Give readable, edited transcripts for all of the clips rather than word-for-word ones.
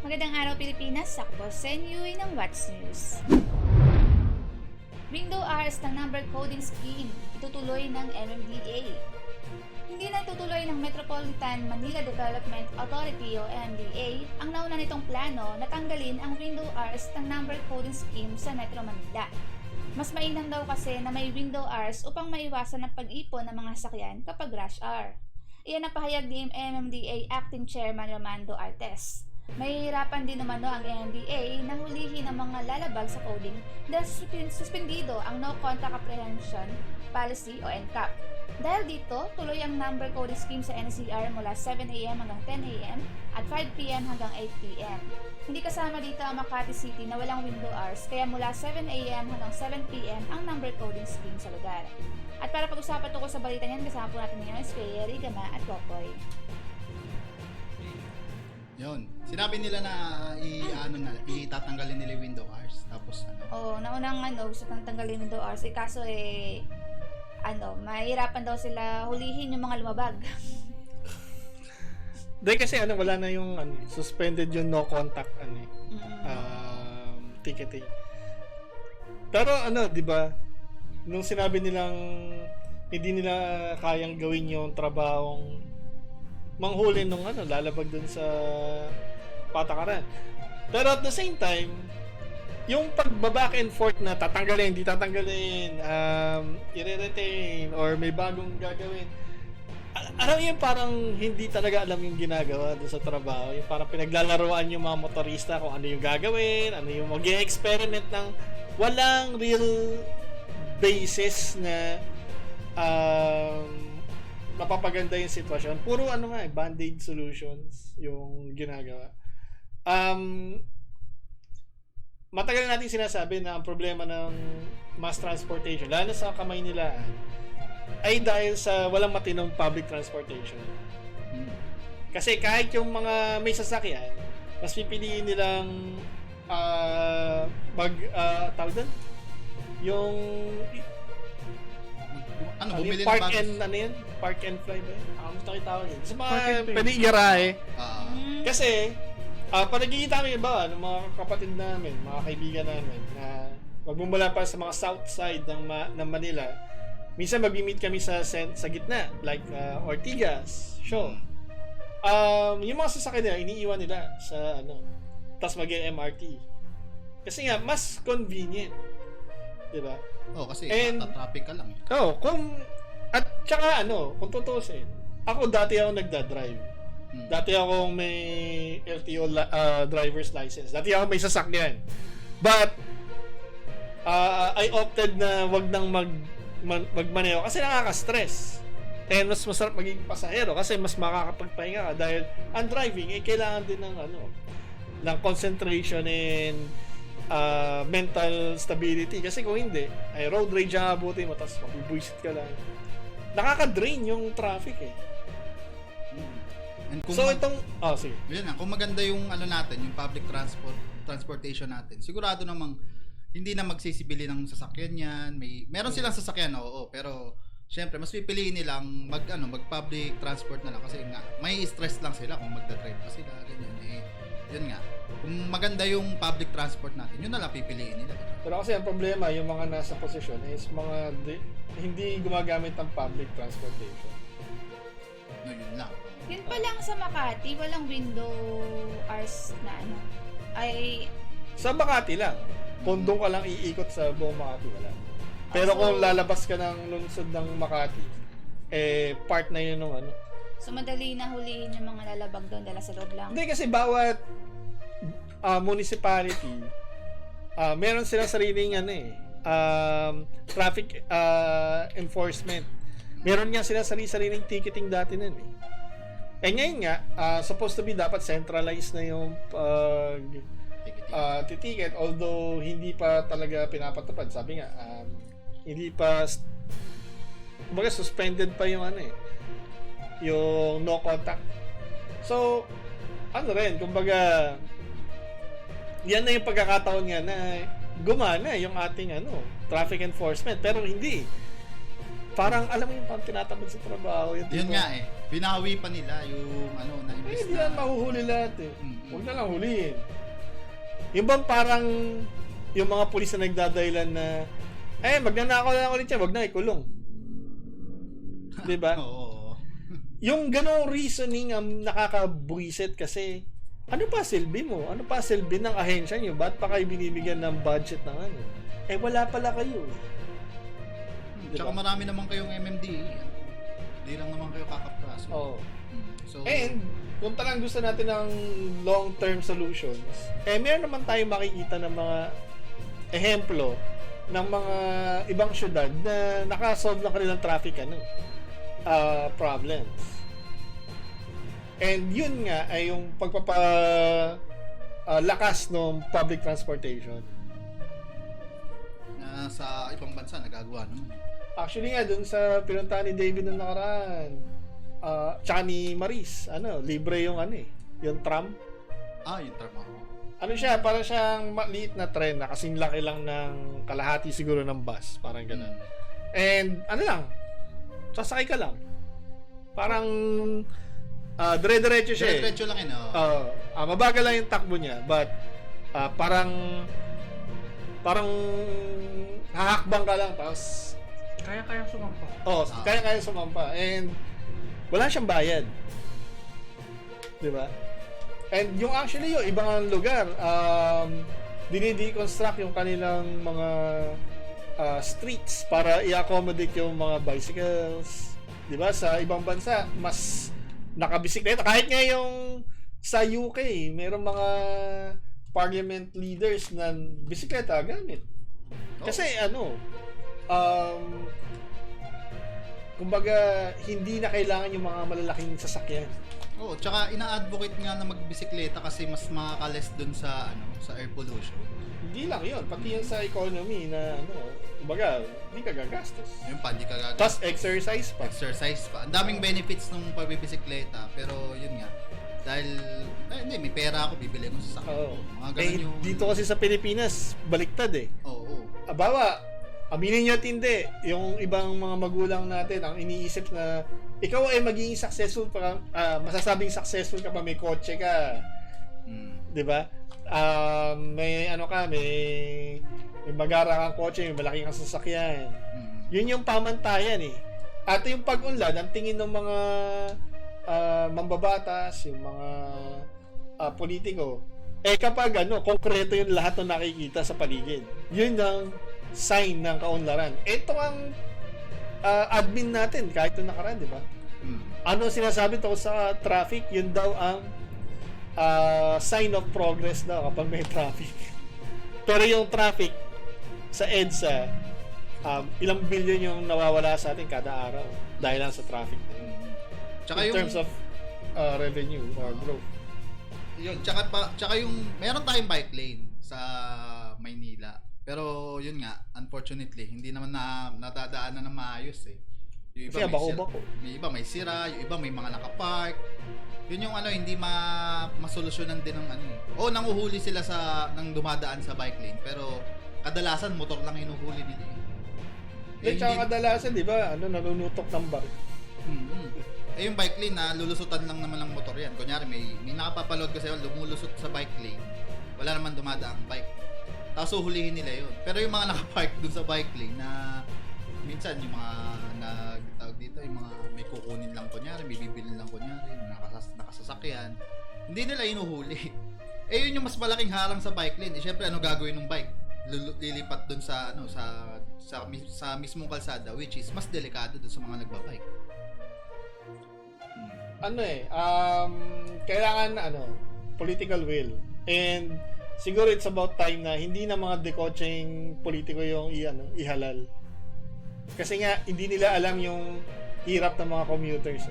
Magandang araw Pilipinas, ako po Senyuy ng What's News. Window hours ng number coding scheme, itutuloy ng MMDA. Hindi na itutuloy ng Metropolitan Manila Development Authority o MMDA ang nauna nitong plano na tanggalin ang window hours ng number coding scheme sa Metro Manila. Mas mainam daw kasi na may window hours upang maiwasan ang pag-ipon ng mga sasakyan kapag rush hour. Iyan ang pahayag ni MMDA Acting Chairman Romando Artes. Mahihirapan din naman ang MMDA na hulihin ang mga lalabag sa coding dahil suspendido ang No Contact Apprehension Policy o NCAP. Dahil dito, tuloy ang number coding scheme sa NCR mula 7 AM hanggang 10 AM at 5 PM hanggang 8 PM. Hindi kasama dito ang Makati City na walang window hours kaya mula 7 AM hanggang 7 PM ang number coding scheme sa lugar. At para pag-usapan tungkol sa balita niyan, kasama po natin ngayon si Kuya Gama at Kokoy. Yun. Sinabi nila na itatanggalin nila yung window hours. Tapos Naunang gusto nang tanggalin window hours. Kaso mahirapan daw sila hulihin yung mga lumabag. Dahil kasi wala na yung suspended yung no contact ticketing. Pero di ba, nung sinabi nilang hindi nila kayang gawin yung trabahong manghuli nung lalabag dun sa patakaran. Pero at the same time, yung pagbaback and forth na tatanggalin, di tatanggalin, i-retain, or may bagong gagawin. Alam yun, parang hindi talaga alam yung ginagawa dun sa trabaho. Yung parang pinaglalaroan yung mga motorista kung ano yung gagawin, ano yung mag-experiment ng walang real basis na napapaganda yung sitwasyon. Puro band-aid solutions yung ginagawa. Matagal natin sinasabi na ang problema ng mass transportation, lalo sa kamay nila, ay dahil sa walang matinong public transportation. Kasi kahit yung mga may sasakyan, mas pipiliin nilang tawag doon? Yung bumili park ng and park and fly ba yun? Gusto ko itawag yun. Sa mga pwede igarahe. Kasi pag nagkikita kami ng mga kapatid namin, mga kaibigan namin na magmumula pa sa mga south side ng Manila, minsan mag-meet kami sa gitna, like Ortigas, Shaw. Yung mga sasakyan nila, iniiwan nila sa tapos mag-MRT. Kasi nga, mas convenient. Diba? Kasi traffic ka lang. Kung tutusin, ako dati ako nagda-drive. Dati ako may LTO driver's license. Dati ako may sasakyan. But I opted na wag nang magmaneho kasi nakaka-stress. And mas masarap maging pasahero kasi mas makakapagpahinga ka dahil ang driving kailangan din ng concentration and mental stability. Kasi kung hindi, ay road rage ang abutin mo tapos mabibwisit ka lang. Nakaka-drain yung traffic And sige. Yun kung maganda yung natin, yung public transportation natin, sigurado namang hindi na magsisibili ng sasakyan yan. Meron silang sasakyan, pero syempre mas pipiliin nilang mag-public transport na lang kasi nga may stress lang sila kung magda-drive pa sila, ganyan. Yun nga. Kung maganda yung public transport natin, yun na lang pipiliin nila. Pero kasi ang problema, yung mga nasa posisyon is hindi gumagamit ng public transportation. Yun lang. Yun pa lang sa Makati, walang window hours na Sa Makati lang. Kung doon ka lang iikot sa buong Makati, wala. Pero kung lalabas ka ng lungsod ng Makati, part na yun ng So madali na hulihin yung mga lalabag doon dala sa loob lang? Hindi, kasi bawat municipality, meron silang sariling traffic enforcement. Meron nga sila sariling ticketing dati nun ngayon nga, supposed to be dapat centralized na yung titiket, although hindi pa talaga pinapatupad. Sabi nga, hindi pa kumbaga suspended pa yung yung no contact. So, kumbaga yan na yung pagkakataon nga na gumana yung ating traffic enforcement, pero hindi. Parang, alam mo yung parang tinatamad sa trabaho. Yun nga eh. Binawi pa nila yung ano, na imbis Hindi yan na... mahuhuli lahat eh. Mm. Huwag na lang huliin. Yung bang parang yung mga pulis na nagdadahilan na magnanakaw na lang ulit yan, wag na ikulong. Diba? Oo. Yung ganong reasoning ang nakakabuisit kasi ano pa silbi mo? Ano pa silbi ng ahensya nyo? Ba't pa kayo binibigyan ng budget ng ano? Wala pala kayo. Tsaka marami naman kayong MMDA. Hindi lang naman kayo kakapkaso. Oo. So, And kung talagang gusto natin ng long-term solutions, meron naman tayong makikita ng mga ehemplo ng mga ibang syudad na nakasolve ng kanilang traffic problems. And yun nga ay yung lakas ng public transportation. na sa ibang bansa nagagawa naman. Actually nga, dun sa pinuntahan ni David nung nakaraan, tsaka ni Maris, libre yung yung tram. Yung trabaho. Ano siya, parang siyang maliit na tren na kasing laki lang ng kalahati siguro ng bus, parang ganun. And sasakay ka lang. Parang dire-diretso siya. Diretso lang yun. Mabagal lang yung takbo niya, but parang hahakbang ka lang, tapos Kaya-kaya sumampa. kaya sumampa. And wala siyang bayad. Diba? And yung actually yung ibang lugar, dinideconstruct yung kanilang mga streets para i-accommodate yung mga bicycles. Diba? Sa ibang bansa, mas nakabisikleta. Kahit nga yung sa UK, mayroong mga parliament leaders na bisikleta gamit. Kasi kumbaga, hindi na kailangan yung mga malalaking sasakyan. Tsaka ina-advocate nga na magbisikleta kasi mas makakales dun sa sa air pollution. Hindi lang yun, pati yung sa economy na kumbaga, hindi ka gagastos. Yung pa, hindi ka gagastos. Plus exercise pa. Exercise pa. Ang daming benefits ng pagbibisikleta, pero yun nga, dahil may pera ako, bibili ko sa sakyan. Mga ganun yung... Dito kasi sa Pilipinas, baliktad eh. Oo. Abawa, aminin nyo at hindi, yung ibang mga magulang natin, ang iniisip na ikaw ay magiging successful pa, masasabing successful ka pa, may kotse ka. Di ba? May may magara kang kotse, may malaki kang sasakyan. Yun yung pamantayan eh. At yung pag-unlad, ang tingin ng mga mambabatas, yung mga politiko, kapag konkreto yung lahat ng nakikita sa paligid. Yun ang sign ng kaunlaran. Ito ang admin natin kahit nung nakaraan, di ba? Ano sinasabi to sa traffic? Yun daw ang sign of progress daw kapag may traffic. Pero yung traffic sa EDSA, ilang billion yung nawawala sa atin kada araw dahil lang sa traffic na yun. Tsaka In terms of revenue or growth. Yun, tsaka yung meron tayong bike lane sa Maynila. Pero yun nga, unfortunately, hindi naman nadadaanan ng maayos eh. Yung iba Kasi bako-bako. May iba may sira, yung iba may mga nakapark. Yun yung hindi masolusyonan din ng nanguhuli sila nang dumadaan sa bike lane, pero kadalasan motor lang hinuhuli nila eh. Tsaka kadalasan, di ba, nanunutok ng bar. Yung bike lane lulusutan lang naman ng motor yan. Kunyari may nakapapaload kasi lumulusot sa bike lane, wala naman dumadaang bike. Tapos huhulihin nila yun. Pero yung mga nakapark dun sa bike lane na minsan yung mga nagtawag dito, yung mga may kukunin lang kunyari, may bibilin lang kunyari, nakasasakyan, hindi nila inuhuli. Yun yung mas malaking harang sa bike lane. Syempre gagawin ng bike? Lilipat dun sa sa mismong kalsada, which is mas delikado dun sa mga nagbabike. Kailangan political will. And siguro it's about time na hindi na mga dekotseng politiko yung ihalal. Kasi nga hindi nila alam yung hirap ng mga commuters.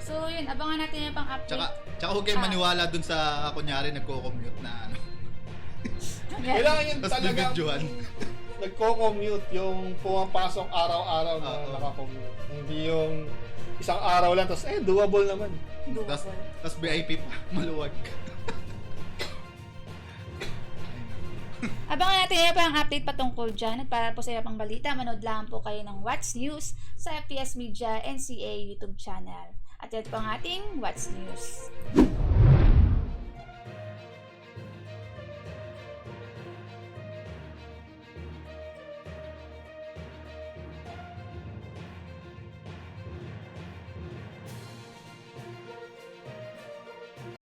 So yun, abangan natin yung pang-update. Tsaka huwag kayong maniwala dun sa kunyari nagko-commute na Kailangan yung Tapos talagang bibidyohan. nagko-commute, yung pumapasok araw-araw na naka-commute. Hindi yung isang araw lang, tapos doable naman. Tas VIP pa, maluwag. Abangan natin yan pa ang update patungkol dyan. At para po sa iba pang balita, manood lang po kayo ng What's News sa FPS Media NCA YouTube channel. At yan po ang ating What's News.